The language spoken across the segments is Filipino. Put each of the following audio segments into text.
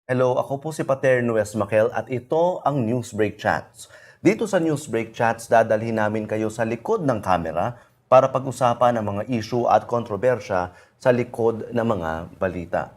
Hello, ako po si Paterno Esmaquel at ito ang Newsbreak Chats. Dito sa Newsbreak Chats, dadalhin namin kayo sa likod ng kamera para pag-usapan ang mga issue at kontrobersya sa likod ng mga balita.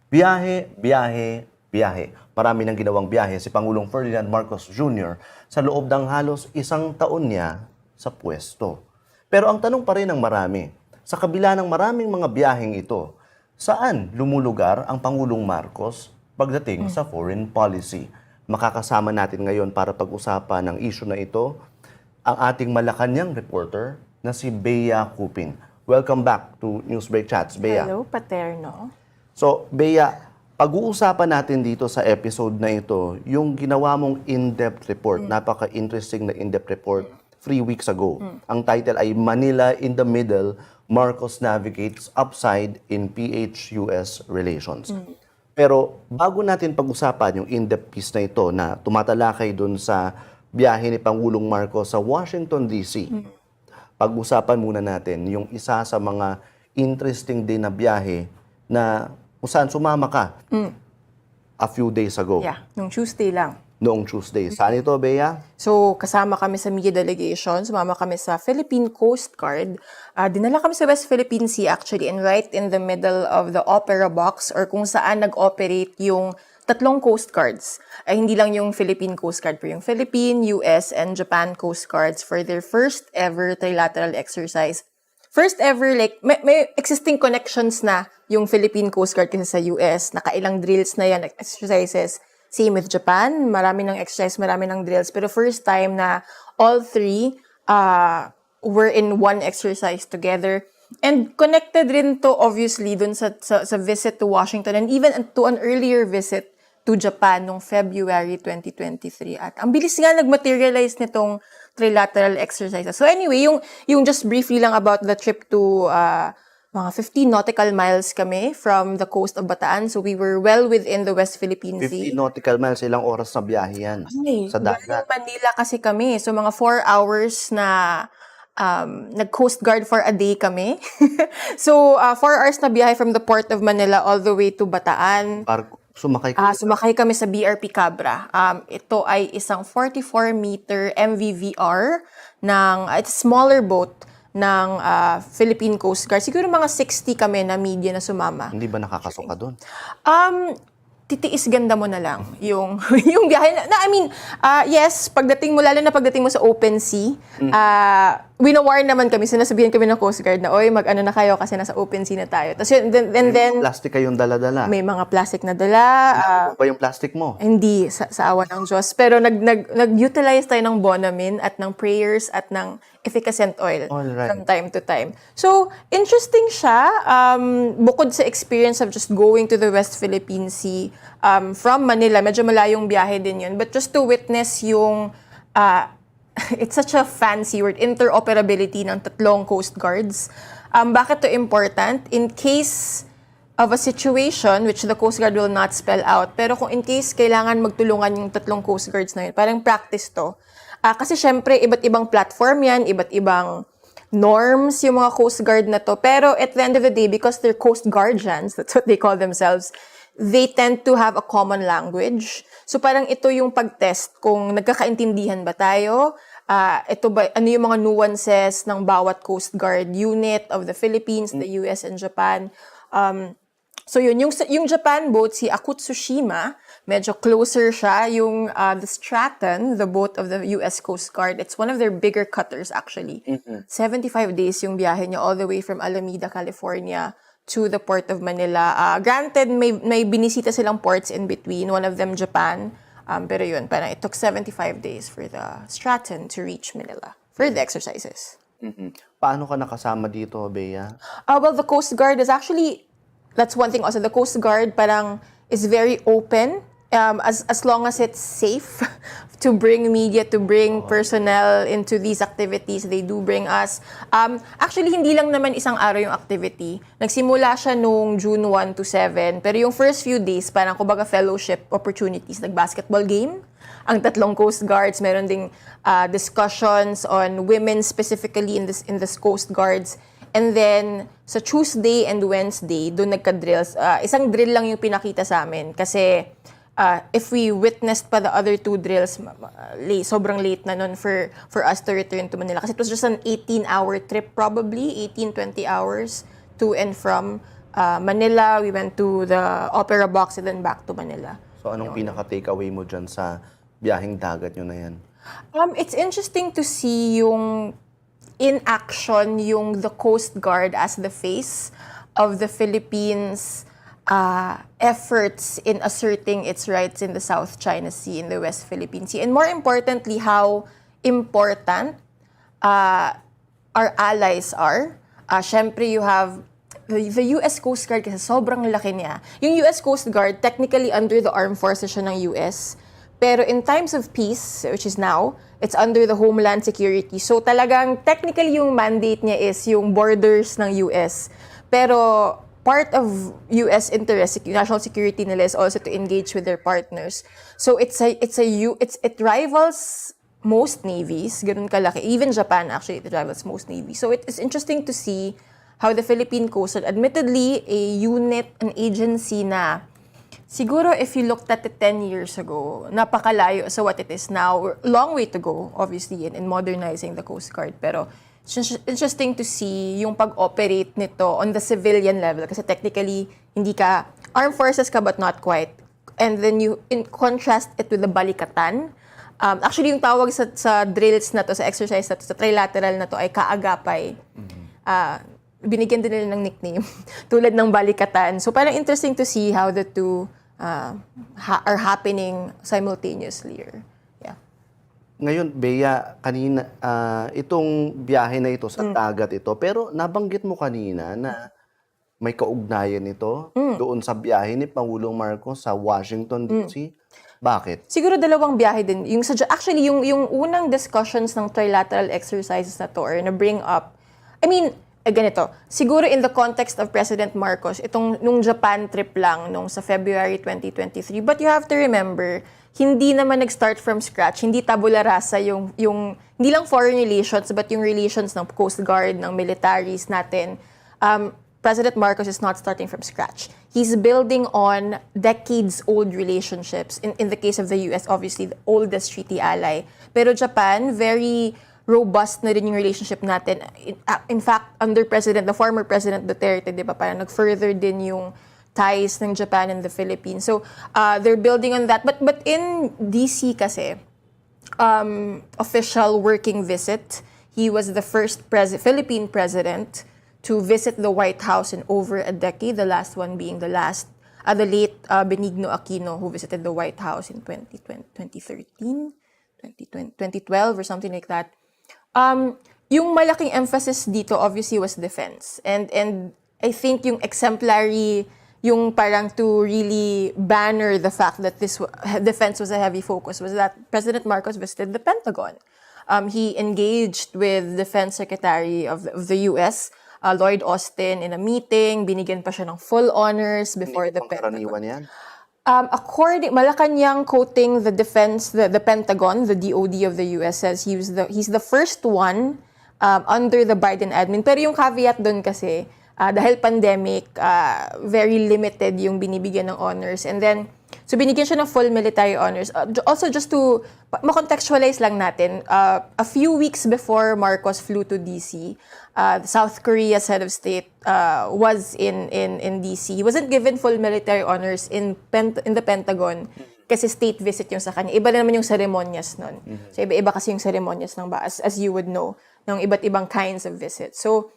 Biyahe, biyahe, biyahe. Marami nang ginawang biyahe si Pangulong Ferdinand Marcos Jr. sa loob ng halos isang taon niya sa pwesto. Pero ang tanong pa rin ng marami, sa kabila ng maraming mga biyaheng ito, saan lumulugar ang Pangulong Marcos pagdating sa foreign policy? Makakasama natin ngayon para pag-usapan ng issue na ito ang ating Malacanang reporter na si Bea Cupin. Welcome back to Newsbreak Chats, Bea. Hello, Paterno. So, Bea, pag-uusapan natin dito sa episode na ito yung ginawa mong in-depth report, napaka-interesting na in-depth report 3 weeks ago. Ang title ay Manila in the Middle, Marcos Navigates Upside in PH-US Relations. Pero bago natin pag-usapan yung in-depth piece na ito na tumatalakay dun sa biyahe ni Pangulong Marcos sa Washington, D.C., pag-usapan muna natin yung isa sa mga interesting din na biyahe na kung saan sumama ka a few days ago. Yeah, nung Tuesday lang. Noong Tuesday. Saan ito, Bea? So, kasama kami sa media delegation, sumama kami sa Philippine Coast Guard. Dinala kami sa West Philippine Sea actually, and right in the middle of the Opera Box or kung saan nag-operate yung tatlong Coast Guards. Ay hindi lang yung Philippine Coast Guard, pero yung Philippine, US, and Japan Coast Guards for their first ever trilateral exercise. First ever, like, may existing connections na yung Philippine Coast Guard kasi sa US. Nakailang drills na yan, exercises. Same with Japan, marami ng exercise, marami ng drills. Pero first time na all three were in one exercise together. And connected rin to obviously dun sa visit to Washington and even to an earlier visit to Japan noong February 2023. At ang bilis nga nag-materialize nitong trilateral exercises. So anyway, yung just briefly lang about the trip to mga 15 nautical miles kami from the coast of Bataan. So we were well within the West Philippine Sea. 50 nautical miles, ilang oras na biyahe yan sa dagat. Galing Manila kasi kami. So mga 4 hours na nag-coast guard for a day kami. So 4 hours na biyahe from the port of Manila all the way to Bataan. Sumakay ka? Sumakay kami sa BRP Cabra. Ito ay isang 44-meter MVVR ng it's a smaller boat ng Philippine Coast Guard. Siguro mga 60 kami na media na sumama. Hindi ba nakakasuka doon? Titiis ganda mo na lang yung biyahe I mean, yes, lalo na pagdating mo sa open sea, wino-warn naman kami, sinasabihan kami ng Coast Guard na, oy, mag-ano na kayo kasi nasa open sea na tayo. Tapos then Plastic kayong dala-dala? May mga plastic na dala. Ano ba yung plastic mo? Hindi, sa awa ng Diyos. Pero nag-utilize tayo ng Bonamin at ng prayers at ng efficacent oil from time to time. So, interesting siya. Bukod sa experience of just going to the West Philippine Sea from Manila, medyo malayong biyahe din yun. But just to witness yung, it's such a fancy word, interoperability ng tatlong Coast Guards. Bakit to important? In case of a situation which the Coast Guard will not spell out, pero kung in case kailangan magtulungan yung tatlong Coast Guards na yun, parang practice to. Kasi syempre, iba't ibang platform yan, iba't ibang norms yung mga Coast Guard na to. Pero at the end of the day, because they're Coast Guardians, that's what they call themselves, they tend to have a common language. So parang ito yung pag-test kung nagkakaintindihan ba tayo, ano yung mga nuances ng bawat Coast Guard unit of the Philippines, the US, and Japan. So yun, yung Japan boat, si Akutsushima, medyo closer siya. Yung the Stratton, the boat of the US Coast Guard, it's one of their bigger cutters actually. 75 days yung biyahe niya all the way from Alameda, California to the port of Manila. Granted, may binisita silang ports in between, one of them Japan. Pero yun, parang it took 75 days for the Stratton to reach Manila for the exercises. Paano ka nakasama dito, Bea? Well, the Coast Guard is actually, that's one thing also. The Coast Guard parang is very open as long as it's safe to bring media, to bring personnel into these activities. They do bring us. Actually, hindi lang naman isang araw yung activity. Nagsimula siya nung June 1 to 7. Pero yung first few days, parang kumbaga fellowship opportunities. Nag-basketball game. Ang tatlong Coast Guards. Meron ding discussions on women specifically in this Coast Guards. And then, sa Tuesday and Wednesday, doon nagka-drills. Isang drill lang yung pinakita sa amin kasi if we witnessed pa the other 2 drills, sobrang late na nun for us to return to Manila. Kasi it was just an 18-hour trip probably, 18-20 hours to and from Manila. We went to the Opera Box and then back to Manila. So anong pinaka-takeaway mo dyan sa biyaheng dagat nyo na yan? It's interesting to see yung in action yung the Coast Guard as the face of the Philippines' efforts in asserting its rights in the South China Sea, in the West Philippine Sea. And more importantly, how important our allies are. Syempre, you have the US Coast Guard kasi sobrang laki niya. Yung US Coast Guard, technically under the armed forces siya ng US. Pero in times of peace, which is now, it's under the Homeland Security. So talagang technically yung mandate niya is yung borders ng US. Pero part of US interest, national security nila is also to engage with their partners. So it rivals most navies, ganun kalaki. Even Japan actually, it rivals most navies. So it is interesting to see how the Philippine Coast Guard, admittedly a unit, an agency na siguro if you looked at it 10 years ago, napakalayo sa what it is now. Long way to go, obviously, in modernizing the Coast Guard. Pero it's interesting to see yung pag-operate nito on the civilian level. Kasi technically, hindi ka, armed forces ka but not quite. And then you contrast it with the balikatan. Actually, yung tawag sa drills na to, sa exercise na to, sa trilateral na to ay kaagapay. Binigyan din nila ng nickname, tulad ng balikatan. So parang interesting to see how the two are happening simultaneously. Yeah. Ngayon, Bea, kanina, itong biyahe na ito sa dagat ito, pero nabanggit mo kanina na may kaugnayan ito doon sa biyahe ni Pangulong Marcos sa Washington, D.C. Bakit? Siguro dalawang biyahe din. Actually, yung unang discussions ng trilateral exercises na to or na bring up, ganito, siguro in the context of President Marcos, nung Japan trip lang sa February 2023. But you have to remember, hindi naman nag-start from scratch, hindi tabula rasa yung hindi lang foreign relations, but yung relations ng Coast Guard, ng militaries natin. President Marcos is not starting from scratch. He's building on decades-old relationships. In the case of the US, obviously, the oldest treaty ally. Pero Japan, very robust na rin yung relationship natin. In fact, under the former President Duterte, di ba, parang nag-further din yung ties ng Japan and the Philippines. So, they're building on that. But in DC kasi, official working visit, he was the first Philippine president to visit the White House in over a decade, the last one being the late Benigno Aquino, who visited the White House in 2013, 2012 or something like that. Yung malaking emphasis dito obviously was defense. And I think yung exemplary, yung parang to really banner the fact that this defense was a heavy focus was that President Marcos visited the Pentagon. He engaged with Defense Secretary of the US, Lloyd Austin, in a meeting. Binigyan pa siya ng full honors before the Pentagon. Yan? Malacanang quoting the Pentagon, the DOD of the US, says he's the first one under the Biden admin. Pero yung caveat doon kasi, dahil pandemic, very limited yung binibigyan ng honors. And then, so binigyan siya ng full military honors. Also, just to makontextualize lang natin, a few weeks before Marcos flew to DC, South Korea's head of state was in DC. He wasn't given full military honors in the Pentagon kasi state visit yung sa kanya. Iba na naman yung seremonyas nun. So, iba-iba kasi yung seremonyas ng as you would know, ng iba't ibang kinds of visits. So,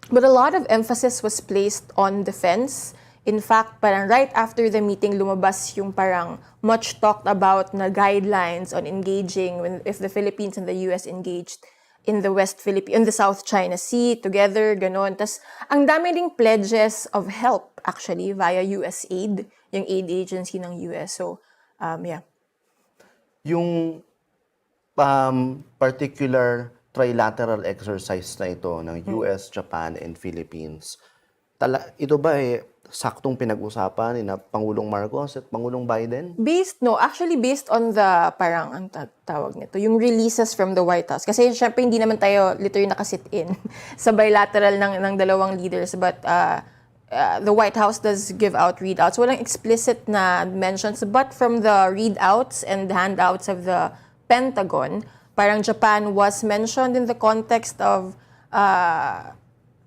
but a lot of emphasis was placed on defense. In fact, parang right after the meeting, lumabas yung parang much talked about na guidelines on engaging if the Philippines and the US engaged in the South China Sea together, ganon. Tas ang dami ding pledges of help actually via US aid, yung aid agency ng US. So, yeah. Yung particular trilateral exercise na ito ng US, Japan, and Philippines, ito ba saktong pinag-usapan ni na Pangulong Marcos at Pangulong Biden? Based on the, parang, ang tawag nito, yung releases from the White House. Kasi syempre hindi naman tayo literally nakasit in sa bilateral ng dalawang leaders, but the White House does give out readouts. Walang explicit na mentions, but from the readouts and handouts of the Pentagon, parang Japan was mentioned in the context of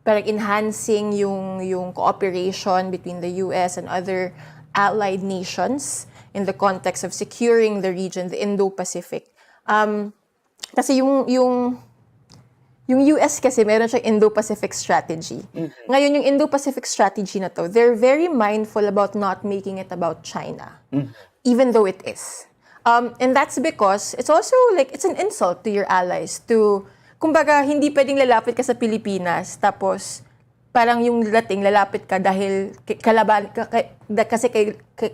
parang enhancing yung cooperation between the US and other allied nations in the context of securing the region, the Indo-Pacific. Kasi yung US kasi meron siyang Indo-Pacific strategy. Ngayon yung Indo-Pacific strategy na to, they're very mindful about not making it about China, even though it is. And that's because it's also like, it's an insult to your allies to, kumbaga, hindi pwedeng lalapit ka sa Pilipinas, tapos parang yung dating lalapit ka dahil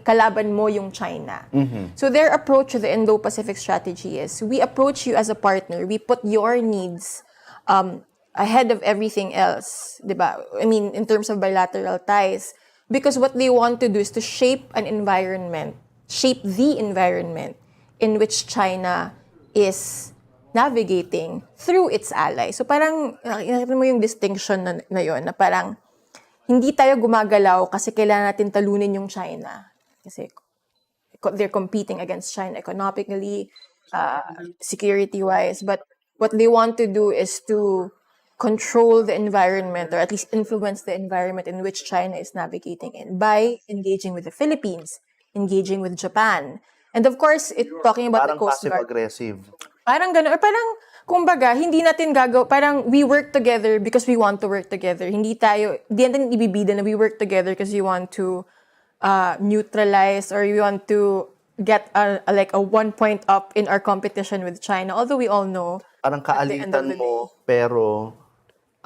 kalaban mo yung China. So their approach to the Indo-Pacific strategy is, we approach you as a partner, we put your needs ahead of everything else, diba? I mean, in terms of bilateral ties, because what they want to do is to shape the environment in which China is navigating through its allies. So parang, nakita mo yung distinction na yun, na parang, hindi tayo gumagalaw kasi kailangan natin talunin yung China. Kasi they're competing against China economically, security-wise, but what they want to do is to control the environment, or at least influence the environment in which China is navigating in by engaging with the Philippines, engaging with Japan. And of course, talking about the Parang Coast Guard. passive-aggressive. Parang gano'n. Or parang, kumbaga, hindi natin parang we work together because we want to work together. Hindi natin ibibida na we work together because we want to neutralize, or we want to get like a 1 point up in our competition with China. Although we all know, Parang kaalitan mo, pero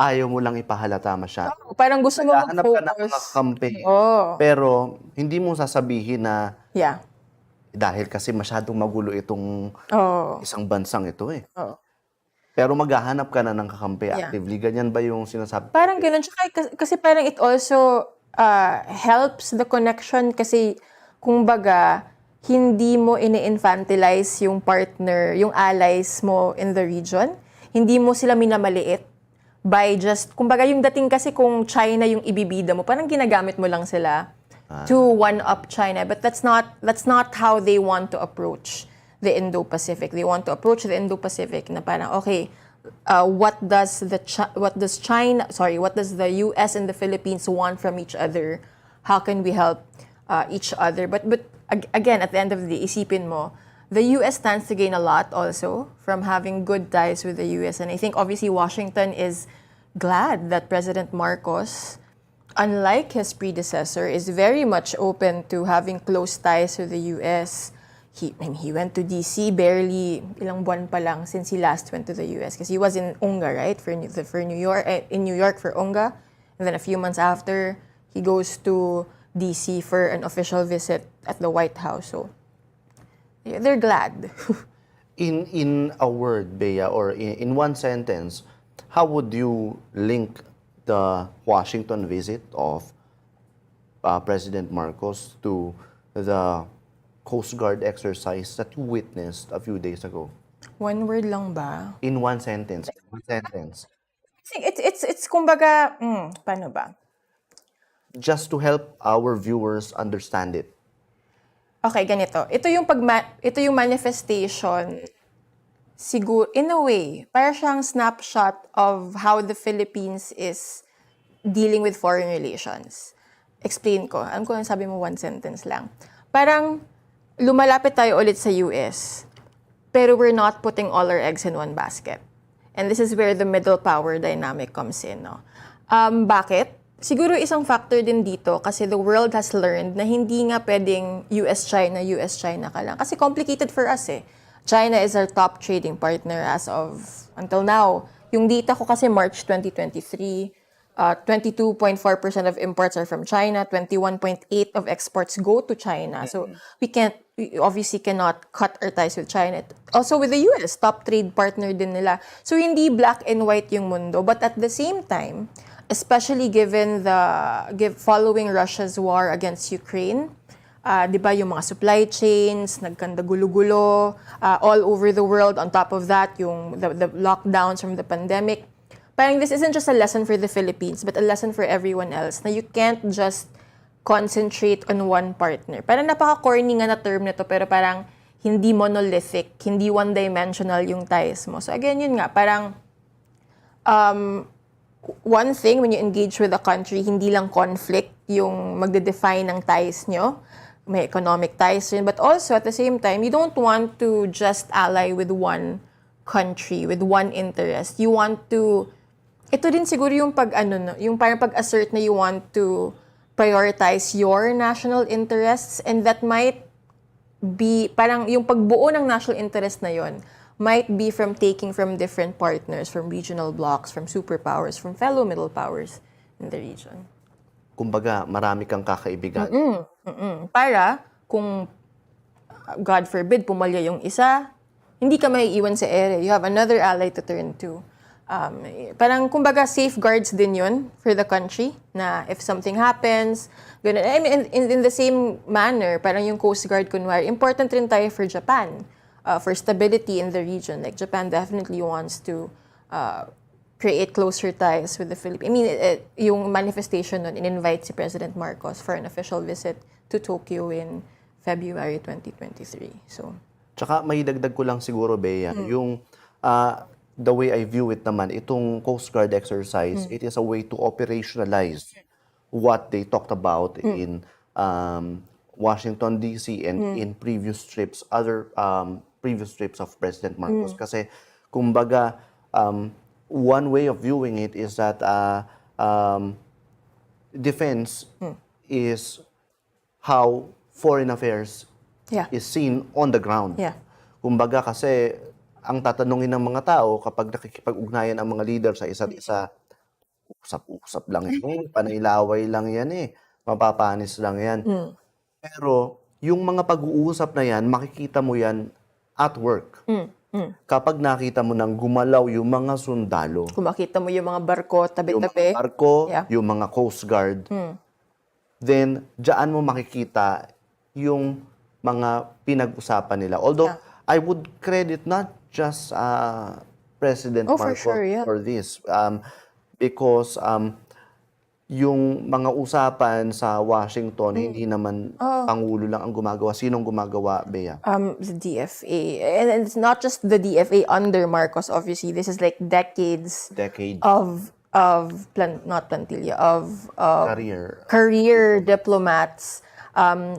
ayaw mo lang ipahalata masyado. parang gusto mo Hanap ka ng mga mag-focus. kampi. Oh, Pero hindi mo sasabihin na yeah. dahil kasi masyadong magulo itong Oh, isang bansang ito eh. oh. Pero maghahanap ka na ng kakampi Yeah. actively. Ganyan ba yung sinasabi? Parang ganun. Tsaka, kasi parang it also helps the connection kasi, kumbaga, hindi mo ini-infantilize yung partner, yung allies mo in the region. Hindi mo sila minamaliit by just, kumbaga yung dating kasi kung China yung ibibida mo, parang ginagamit mo lang sila to one-up China. But that's not how they want to approach the Indo-Pacific. They want to approach the Indo-Pacific na parang, okay, what does the US and the Philippines want from each other? How can we help each other? But again, at the end of the day, isipin mo, the US stands to gain a lot also from having good ties with the US. And I think obviously Washington is glad that President Marcos, unlike his predecessor, is very much open to having close ties with the US. He went to DC barely ilang buwan pa lang since he last went to the US, because he was in UNGA, right, for New York, in New York for UNGA, and then a few months after he goes to DC for an official visit at the White House. So yeah, they're glad. In a word, Bea, or in one sentence, how would you link the Washington visit of President Marcos to the Coast Guard exercise that you witnessed a few days ago? One word lang ba? In one sentence. One sentence. It's kumbaga, paano ba? Just to help our viewers understand it. Okay, ganito. Ito yung manifestation, siguro, in a way, para siyang snapshot of how the Philippines is dealing with foreign relations. Explain ko. Alam ko yung sabi mo, one sentence lang. Parang, lumalapit tayo ulit sa US, pero we're not putting all our eggs in one basket. And this is where the middle power dynamic comes in. No? Bakit? Siguro isang factor din dito kasi the world has learned na hindi nga pwedeng US-China ka lang. Kasi complicated for us eh. China is our top trading partner as of until now. Yung data ko kasi March 2023, 22.4% of imports are from China, 21.8% of exports go to China. So we obviously cannot cut our ties with China. Also with the US, top trade partner din nila. So hindi black and white yung mundo. But at the same time, especially given following Russia's war against Ukraine. 'Di ba yung mga supply chains, nagkanda gulo-gulo all over the world. On top of that, yung the lockdowns from the pandemic. Parang this isn't just a lesson for the Philippines, but a lesson for everyone else na you can't just concentrate on one partner. Parang napaka-corny nga na term nito, pero parang hindi monolithic, hindi one-dimensional yung ties mo. So again, yun nga, parang one thing when you engage with a country, hindi lang conflict yung magde-define ng ties nyo. May economic ties rin. But also, at the same time, you don't want to just ally with one country, with one interest. You want to... Ito din siguro yung yung parang pag-assert na you want to prioritize your national interests, and that might be, parang yung pagbuo ng national interest na yon might be from taking from different partners, from regional blocs, from superpowers, from fellow middle powers in the region. Kumbaga, marami kang kakaibigan. Para kung, God forbid, pumalya yung isa, hindi ka maiiwan sa ere. You have another ally to turn to. Parang, kumbaga, safeguards din yun for the country, na if something happens, ganun. I mean, in the same manner, parang yung Coast Guard, kunwari, important rin tayo for Japan, for stability in the region. Like, Japan definitely wants to create closer ties with the Philippines. I mean, yung manifestation nun, in-invite si President Marcos for an official visit to Tokyo in February 2023. So, Tsaka may dagdag ko lang siguro, Bea, yung the way I view it naman, itong Coast Guard exercise, it is a way to operationalize what they talked about in Washington, D.C. and in previous trips, previous trips of President Marcos. Kasi, kumbaga, one way of viewing it is that defense is how foreign affairs is seen on the ground. Kumbaga kasi, ang tatanungin ng mga tao kapag nakikipag-ugnayan ang mga leader sa isa't isa, usap-usap lang yan, panailaway lang yan mapapanis lang yan. Pero yung mga pag-uusap na yan, makikita mo yan at work. Kapag nakita mo nang gumalaw yung mga sundalo, kung makita mo yung mga barko, yung tabi-tabi. mga barko, yung mga Coast Guard, then dyan mo makikita yung mga pinag-usapan nila. Although, I would credit not just President Marcos for this. Because yung mga usapan sa Washington, hindi naman Pangulo lang ang gumagawa. Sinong gumagawa, Bea? The DFA. And it's not just the DFA under Marcos, obviously. This is like decades of not plantilla, of career diplomats.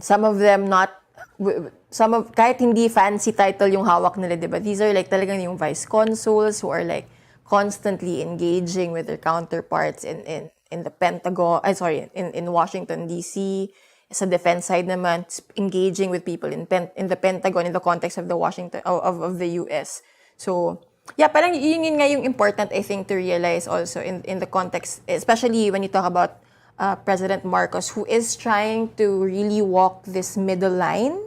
Some of them kahit hindi fancy title yung hawak nila, diba? These are like talagang yung vice consuls who are like constantly engaging with their counterparts in the Pentagon, in Washington, D.C. Sa defense side naman, engaging with people in the Pentagon in the context of the of the U.S. So, yeah, parang yun nga yung important, I think, to realize also in the context, especially when you talk about President Marcos, who is trying to really walk this middle line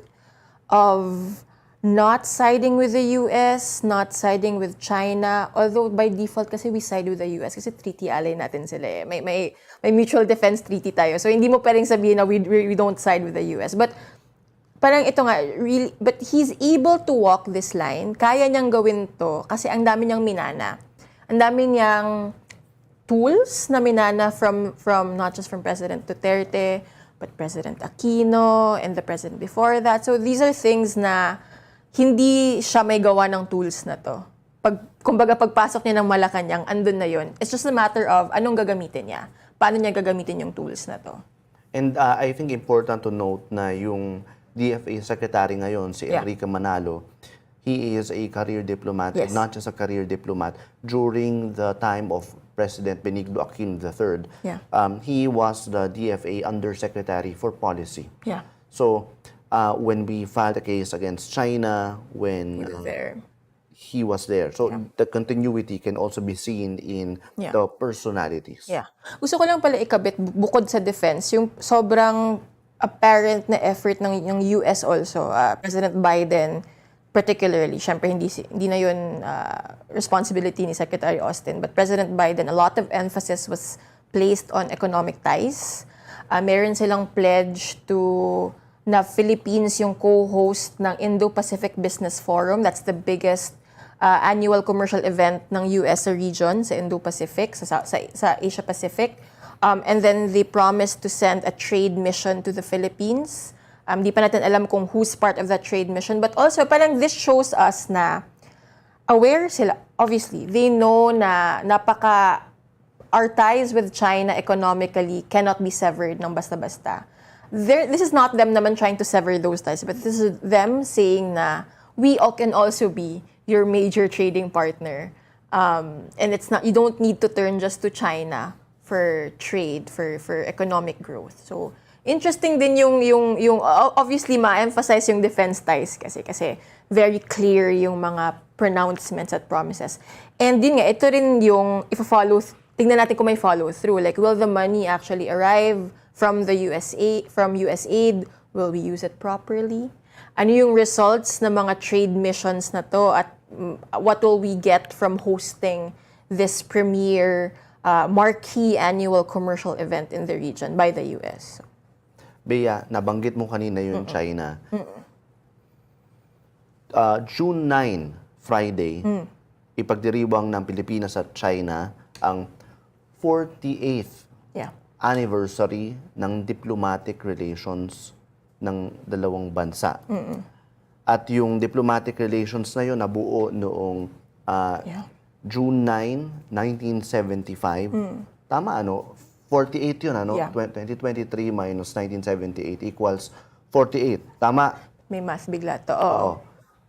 of not siding with the US, not siding with China, although by default kasi we side with the US kasi treaty ally natin sila. May mutual defense treaty tayo. So hindi mo pwedeng sabihin na we don't side with the US. But parang ito nga, really, but he's able to walk this line. Kaya niyang gawin to kasi ang dami niyang minana. Ang dami niyang tools na minana from not just from President Duterte, but President Aquino and the president before that. So these are things na hindi siya may gawa ng tools na to. Kumbaga pagpasok niya ng Malacanang, andun na yun. It's just a matter of anong gagamitin niya. Paano niya gagamitin yung tools na to. And I think important to note na yung DFA Secretary ngayon, si Enrique Manalo, he is a career diplomat, and not just a career diplomat. During the time of President Benigno Aquino III, he was the DFA Undersecretary for Policy. So, when we filed a case against China, when he was there. So, the continuity can also be seen in the personalities. Gusto ko lang pala ikabit, bukod sa defense, yung sobrang apparent na effort ng US also, President Biden, particularly, syempre hindi na yun responsibility ni Secretary Austin, but President Biden, a lot of emphasis was placed on economic ties. Meron silang pledge na Philippines yung co-host ng Indo-Pacific Business Forum. That's the biggest annual commercial event ng US sa region, sa Indo-Pacific, sa Asia-Pacific. And then they promised to send a trade mission to the Philippines. Di pa natin alam kung who's part of that trade mission. But also, parang this shows us na aware sila. Obviously, they know na our ties with China economically cannot be severed ng basta-basta. This is not them naman trying to sever those ties, but this is them saying na we all can also be your major trading partner. And it's not, you don't need to turn just to China for trade, for economic growth. So, interesting din yung obviously ma-emphasize yung defense ties kasi very clear yung mga pronouncements at promises. And din nga, ito rin yung tingnan natin kung may follow through. Like, will the money actually arrive from the from US aid? Will we use it properly? Ano yung results ng mga trade missions na to at what will we get from hosting this premier marquee annual commercial event in the region by the US? Bea, nabanggit mo kanina yung China. June 9, Friday, ipagdiriwang ng Pilipinas at China ang 48th anniversary ng diplomatic relations ng dalawang bansa. At yung diplomatic relations na yun nabuo noong June 9, 1975. Tama, 48 yun, 2023 minus 1978 equals 48. Tama? May math bigla to. Oo.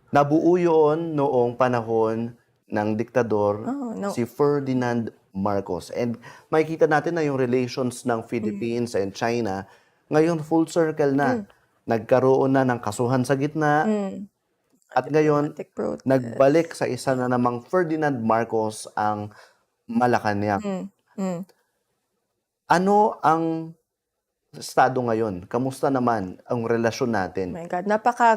Nabuo yun noong panahon ng diktador si Ferdinand Marcos. And makikita natin na yung relations ng Philippines and China ngayon full circle na. Nagkaroon na ng kasuhan sa gitna. At ngayon, nagbalik sa isa na namang Ferdinand Marcos ang Malacanang. Ano ang estado ngayon? Kamusta naman ang relasyon natin my God,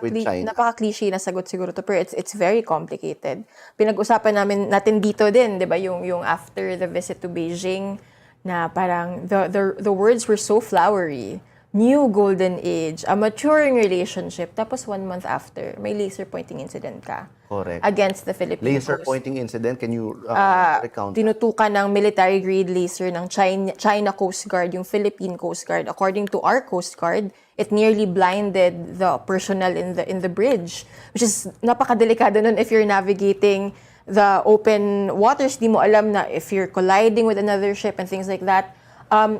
with China? napaka-cliche na sagot siguro to, pero it's very complicated. Pinag-usapan natin dito din, 'di ba, yung after the visit to Beijing na parang the words were so flowery. New golden age, a maturing relationship, tapos 1 month after, may laser pointing incident ka. Correct. Against the Philippine Laser Coast. pointing incident, can you recount? Tinutukan ng military-grade laser ng China Coast Guard, yung Philippine Coast Guard. According to our Coast Guard, it nearly blinded the personnel in the bridge, which is napakadelikado nun if you're navigating the open waters. Di mo alam na if you're colliding with another ship and things like that.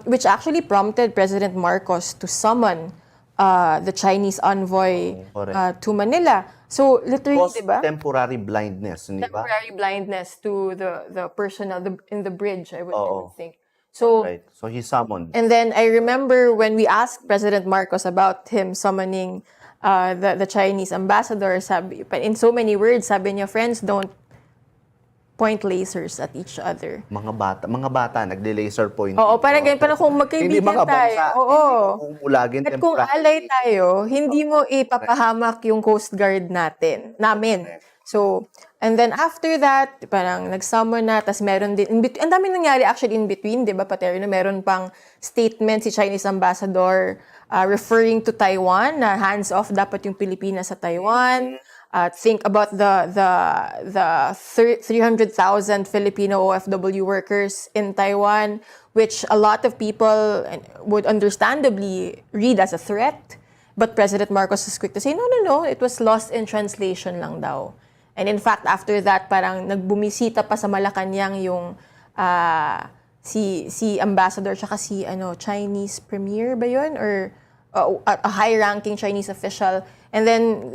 Which actually prompted President Marcos to summon the Chinese envoy to Manila. So literally, di ba? Temporary blindness, hindi ba? Temporary blindness to the personnel in the bridge, I would think. So, Right. So he summoned. and then I remember when we asked President Marcos about him summoning the Chinese ambassador, in so many words, sabi niya, friends, don't point lasers at each other. Mga bata nagde-laser point. Oo, parang ganyan, parang kung Hindi magkaibigan mga tayo. bansa. Oo. Hindi laging At kung alay tayo, hindi mo ipapahamak yung Coast Guard namin. So, and then after that, parang nag-summon na, tas meron din, ang daming nangyari actually in between, di ba, Paterno? Meron pang statement si Chinese ambassador referring to Taiwan, na hands-off dapat yung Pilipinas sa Taiwan. Think about the 300,000 Filipino OFW workers in Taiwan, which a lot of people would understandably read as a threat. But President Marcos is quick to say, no, it was lost in translation lang daw. And in fact, after that, parang nagbumisita pa sa Malacanang yung si ambassador tsaka si Chinese premier ba yun? Or a high-ranking Chinese official. And then,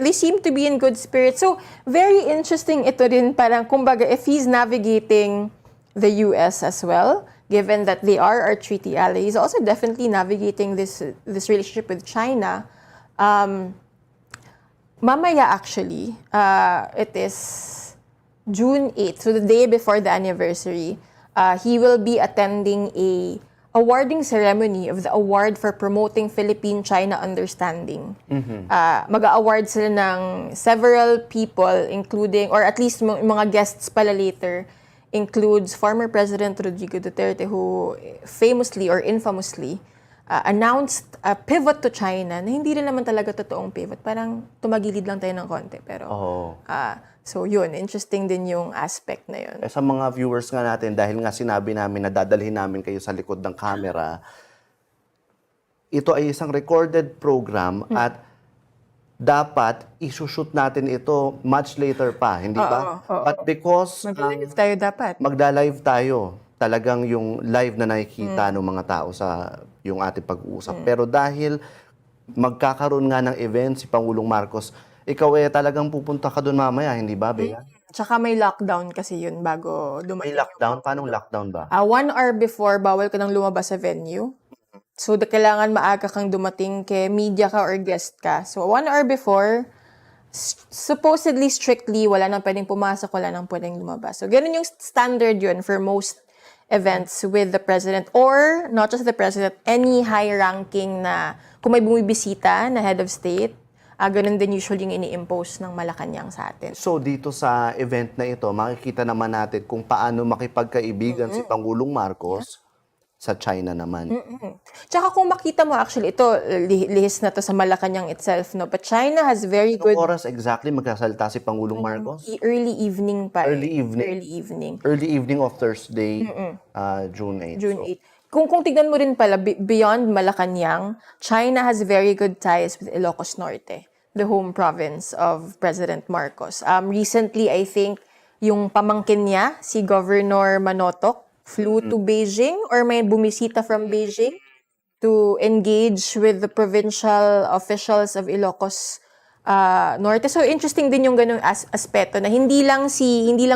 they seemed to be in good spirits. So, very interesting ito rin, parang, kumbaga, if he's navigating the US as well, given that they are our treaty ally, he's also definitely navigating this relationship with China. Mamaya, actually, it is June 8th, so the day before the anniversary, he will be attending a awarding ceremony of the award for promoting Philippine-China understanding. Mag-award sila ng several people, including, or at least mga guests pala later, includes former President Rodrigo Duterte, who famously or infamously announced a pivot to China na hindi rin naman talaga totoong pivot. Parang tumagilid lang tayo ng konti. Pero, so yun, interesting din yung aspect na yun. Sa mga viewers nga natin, dahil nga sinabi namin na dadalhin namin kayo sa likod ng camera, ito ay isang recorded program at dapat isushoot natin ito much later pa, hindi ba? But because Mag-live tayo dapat. Magda-live tayo, talagang yung live na nakikita ng mga tao sa yung ating pag-uusap. Pero dahil magkakaroon nga ng event si Pangulong Marcos, ikaw talagang pupunta ka doon mamaya, hindi ba, Bea? Tsaka may lockdown kasi yun bago dumating. May lockdown? Paano lockdown ba? 1 hour before, bawal ka nang lumabas sa venue. So, kailangan maaga kang dumating kay media ka or guest ka. So, 1 hour before, supposedly, strictly, wala nang pwedeng pumasok, wala nang pwedeng lumabas. So, ganun yung standard yun for most events with the president or not just the president, any high-ranking na kung may bumibisita na head of state, ganun din usually yung ini-impose ng Malacanang sa atin. So, dito sa event na ito, makikita naman natin kung paano makipagkaibigan si Pangulong Marcos sa China naman. Tsaka kung makita mo, actually, ito, lihis na to sa Malacanang itself, no? But China has very good... Anong oras exactly magkasalita si Pangulong Marcos? Early evening pa. Early evening? Early evening. Early evening of Thursday, June 8. June 8. Kung tignan mo rin pala, beyond Malacanang, China has very good ties with Ilocos Norte, the home province of President Marcos. Recently, I think, yung pamangkin niya, si Governor Manotoc, flew to Beijing or may bumisita from Beijing to engage with the provincial officials of Ilocos Norte. So interesting din yung ganung aspeto na hindi lang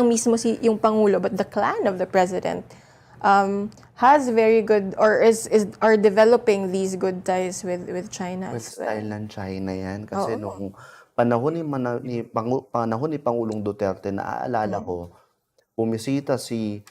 mismo yung pangulo but the clan of the president has very good or are developing these good ties with China With as well. style ng China yan. Kasi nung panahon ni Pangulong Duterte, naaalala ko, bumisita si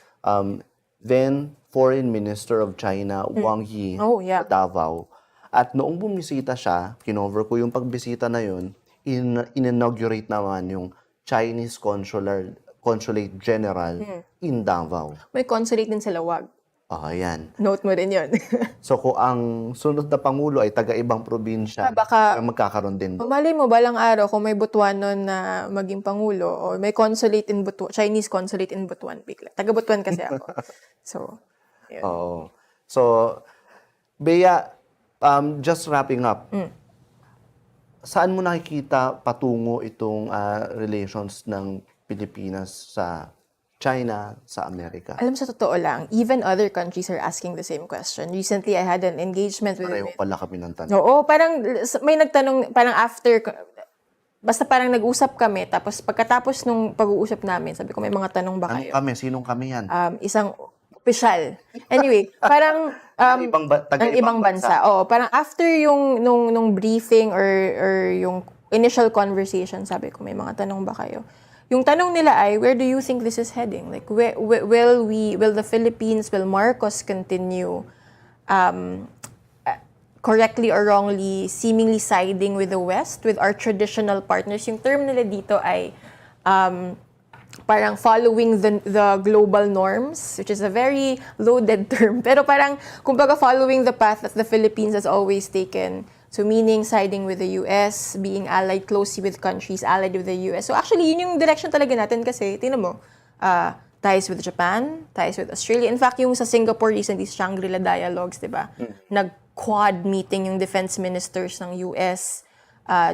then Foreign Minister of China, Wang Yi, sa Davao. At noong bumisita siya, kinover ko yung pagbisita na yun, in-inaugurate naman yung Chinese Consulate General in Davao. May consulate din sa Lawag. Yan. Note mo rin yun. So kung ang sunod na Pangulo ay taga-ibang probinsya, baka magkakaroon din. Mali mo, balang araw, kung may Butuanon na maging Pangulo o may consulate in Butuan, Chinese consulate in Butuan, bigla. Taga-Butuan kasi ako. So, yun. So, Bea, just wrapping up, saan mo nakikita patungo itong relations ng Pilipinas sa China, sa Amerika? Alam, sa totoo lang, even other countries are asking the same question. Recently, I had an engagement with... Pareho pala kami ng tanong. Oo, parang may nagtanong, parang after, basta parang nag-usap kami, tapos pagkatapos nung pag-uusap namin, sabi ko, may mga tanong ba kayo? Kami? Sinong kami yan? Isang opisyal. Anyway, parang... ng ibang bansa. Oo, parang after yung nung briefing or yung initial conversation, sabi ko, may mga tanong ba kayo? Yung tanong nila ay, where do you think this is heading? Like, will the Philippines, will Marcos continue correctly or wrongly, seemingly siding with the West, with our traditional partners? Yung term nila dito ay parang following the global norms, which is a very loaded term. Pero parang, kumbaga, following the path that the Philippines has always taken. So meaning siding with the US, being allied closely with countries allied with the US. So actually, yun yung direction talaga natin kasi, tingnan mo, ties with Japan, ties with Australia. In fact, yung sa Singapore recently, Shangri-La Dialogues, di ba? Nag-quad meeting yung defense ministers ng US,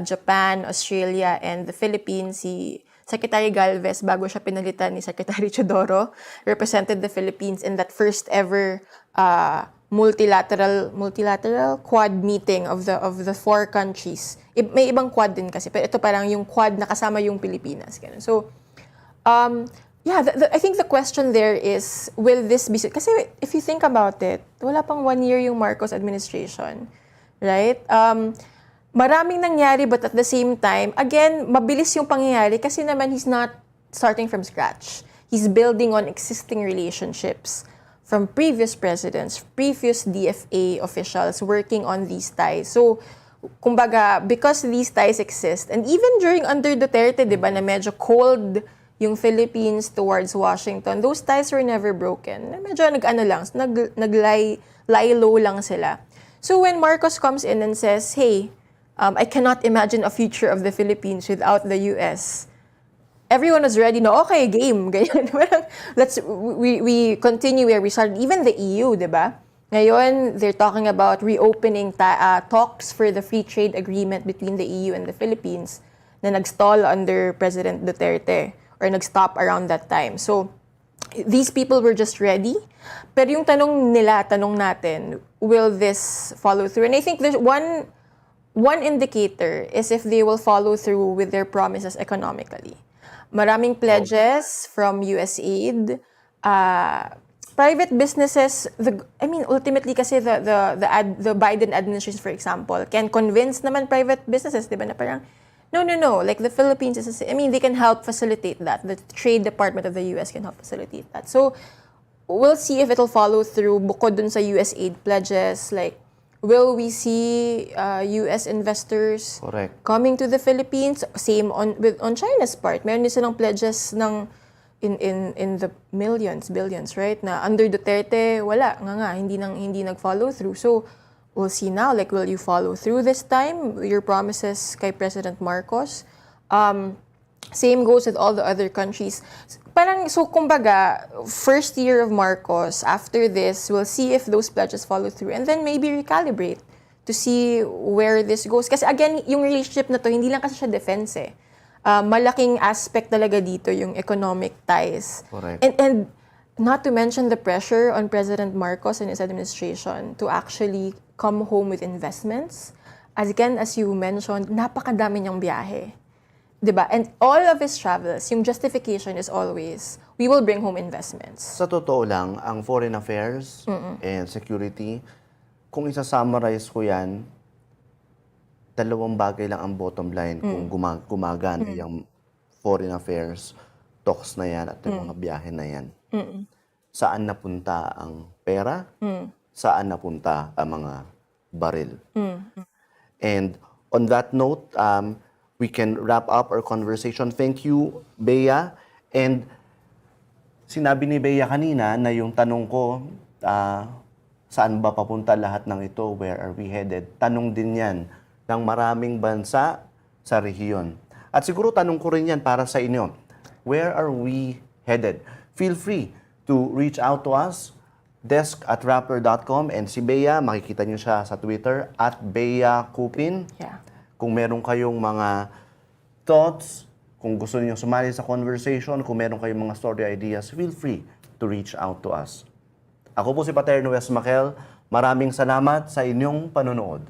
Japan, Australia, and the Philippines. Si Secretary Galvez, bago siya pinalitan ni Secretary Chodoro, represented the Philippines in that first ever multilateral quad meeting of the four countries. May ibang quad din kasi, pero ito parang yung quad na kasama yung Pilipinas. Ganun. So, I think the question there is, will this be... Kasi if you think about it, wala pang 1 year yung Marcos administration. Right? Maraming nangyari, but at the same time, again, mabilis yung pangyayari kasi naman he's not starting from scratch. He's building on existing relationships from previous presidents, previous DFA officials working on these ties. So, kumbaga, because these ties exist, and even under Duterte, di ba, na medyo cold yung Philippines towards Washington, those ties were never broken. Medyo lie low lang sila. So when Marcos comes in and says, hey, I cannot imagine a future of the Philippines without the US, everyone was ready na, okay, game. Ganyan. We continue where we started. Even the EU, di ba? Ngayon, they're talking about reopening talks for the free trade agreement between the EU and the Philippines na nag-stall under President Duterte or nag-stop around that time. So, these people were just ready. Pero yung tanong natin, will this follow through? And I think there's one indicator is if they will follow through with their promises economically. Maraming pledges from USAID, private businesses. Ultimately kasi the Biden administration, for example, can convince naman private businesses, di ba, na parang, no. Like the Philippines they can help facilitate that. The Trade Department of the US can help facilitate that. So we'll see if it'll follow through. Bukod dun sa USAID pledges, like, will we see US investors coming to the Philippines? Same on China's part. Meron din silang pledges ng in the billions, right? Na under Duterte, wala nga hindi nag-follow through. So we'll see now, like, will you follow through this time your promises kay President Marcos? Same goes with all the other countries. Kumbaga, first year of Marcos, after this, we'll see if those pledges follow through and then maybe recalibrate to see where this goes. Kasi again, yung relationship na to, hindi lang kasi siya defense eh. Malaking aspect talaga dito yung economic ties. Correct. And not to mention the pressure on President Marcos and his administration to actually come home with investments. Again, as you mentioned, napakadami niyang biyahe. Diba? And all of his travels, yung justification is always, we will bring home investments. Sa totoo lang, ang foreign affairs and security, kung isa-summarize ko yan, dalawang bagay lang ang bottom line kung gumagana yung foreign affairs talks na yan at yung mga biyahe na yan. Saan napunta ang pera? Saan napunta ang mga baril? And on that note, we can wrap up our conversation. Thank you, Bea. And sinabi ni Bea kanina na yung tanong ko, saan ba papunta lahat ng ito? Where are we headed? Tanong din yan ng maraming bansa sa rehiyon. At siguro tanong ko rin yan para sa inyo. Where are we headed? Feel free to reach out to us, desk@rappler.com, and si Bea, makikita niyo siya sa Twitter, @Bea Cupin. Yeah. Kung meron kayong mga thoughts, kung gusto niyo sumali sa conversation, kung meron kayong mga story ideas, feel free to reach out to us. Ako po si Paterno Esmaquel. Maraming salamat sa inyong panonood.